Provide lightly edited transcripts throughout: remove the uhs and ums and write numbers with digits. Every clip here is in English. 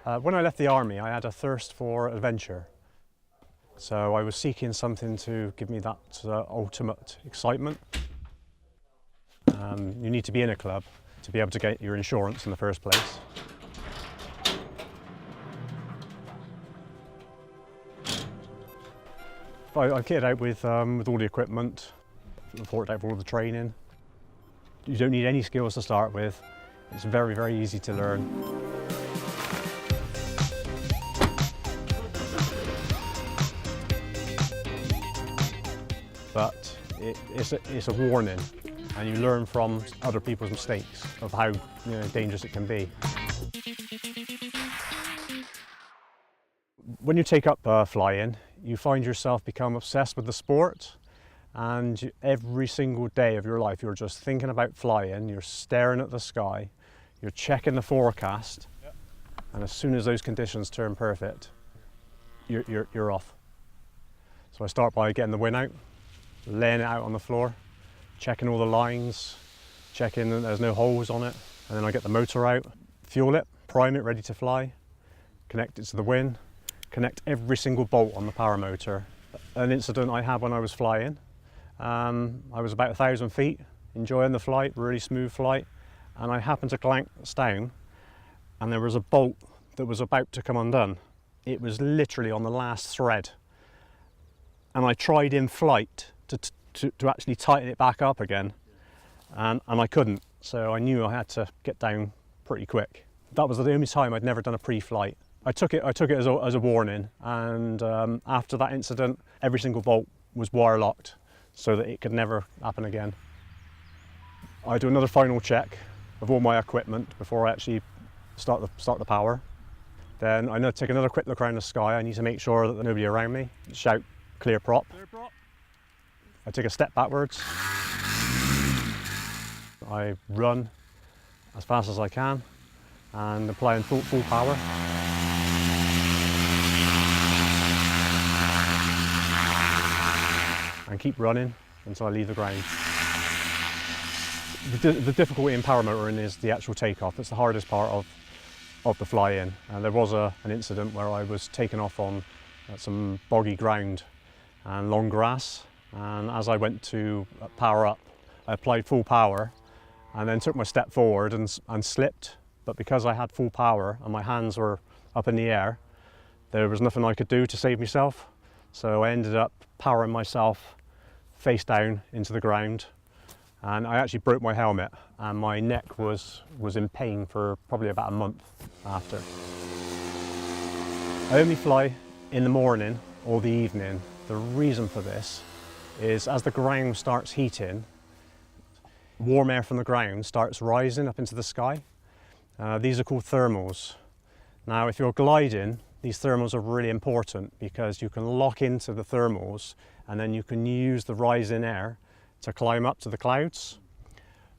When I left the army, I had a thirst for adventure. So I was seeking something to give me that ultimate excitement. You need to be in a club to be able to get your insurance in the first place. I kitted out with all the equipment, forked out for all the training. You don't need any skills to start with. It's very, very easy to learn. But it's a warning, and you learn from other people's mistakes of how dangerous it can be. When you take up flying, you find yourself become obsessed with the sport, and every single day of your life you're just thinking about flying, you're staring at the sky, you're checking the forecast, and as soon as those conditions turn perfect, you're off. So I start by getting the wing out, laying it out on the floor, checking all the lines, checking that there's no holes on it, and then I get the motor out, fuel it, prime it, ready to fly, connect it to the wing, connect every single bolt on the power motor. An incident I had when I was flying, I was about 1,000 feet, enjoying the flight, really smooth flight, and I happened to glance down and there was a bolt that was about to come undone. It was literally on the last thread, and I tried in flight to actually tighten it back up again, and I couldn't, so I knew I had to get down pretty quick. That was the only time I'd never done a pre-flight. I took it as a warning, and after that incident, every single bolt was wire locked so that it could never happen again. I do another final check of all my equipment before I actually start the power. Then I take another quick look around the sky. I need to make sure that there's nobody around me. Shout, clear prop. Clear prop. I take a step backwards. I run as fast as I can and applying full power. And keep running until I leave the ground. The difficulty in paramotoring is the actual takeoff. It's the hardest part of the fly-in. There was an incident where I was taken off on some boggy ground and long grass, and as I went to power up, I applied full power and then took my step forward and slipped. But because I had full power and my hands were up in the air, there was nothing I could do to save myself. So I ended up powering myself face down into the ground, and I actually broke my helmet, and my neck was in pain for probably about a month after. I only fly in the morning or the evening. The reason for this is as the ground starts heating, warm air from the ground starts rising up into the sky. These are called thermals. Now if you're gliding, these thermals are really important because you can lock into the thermals and then you can use the rising air to climb up to the clouds.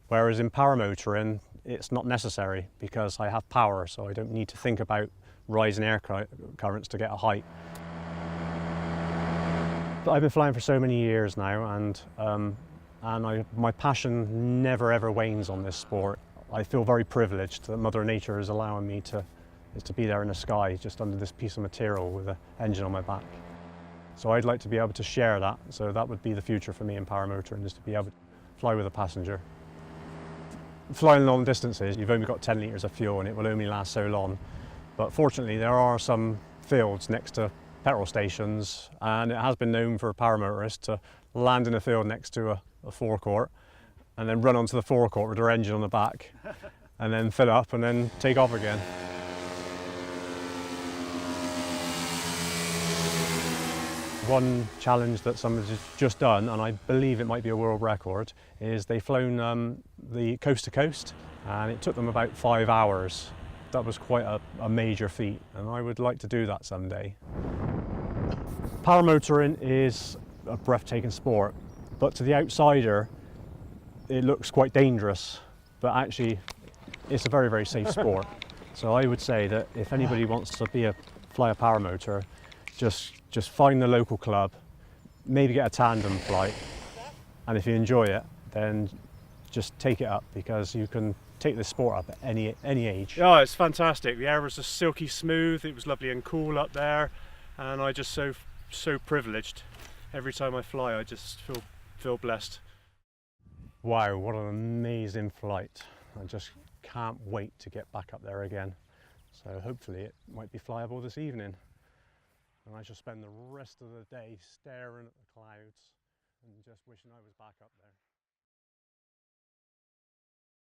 Whereas in paramotoring, it's not necessary because I have power, so I don't need to think about rising air currents to get a height. But I've been flying for so many years now, and my passion never ever wanes on this sport. I feel very privileged that Mother Nature is allowing me to be there in the sky, just under this piece of material with an engine on my back. So I'd like to be able to share that, so that would be the future for me in paramotoring, is to be able to fly with a passenger. Flying long distances, you've only got 10 litres of fuel and it will only last so long. But fortunately there are some fields next to petrol stations, and it has been known for paramotorists to land in a field next to a forecourt and then run onto the forecourt with their engine on the back and then fill up and then take off again. One challenge that somebody's just done, and I believe it might be a world record, is they've flown the coast to coast, and it took them about 5 hours. That was quite a major feat, and I would like to do that someday. Paramotoring is a breathtaking sport, but to the outsider it looks quite dangerous, but actually it's a very, very safe sport. So I would say that if anybody wants to fly a paramotor, just find the local club, maybe get a tandem flight, and if you enjoy it, then just take it up, because you can take this sport up at any age. Oh, it's fantastic. The air was just silky smooth. It was lovely and cool up there, and I just so privileged. Every time I fly, I just feel blessed. Wow, what an amazing flight. I just can't wait to get back up there again. So hopefully it might be flyable this evening. And I shall spend the rest of the day staring at the clouds and just wishing I was back up there.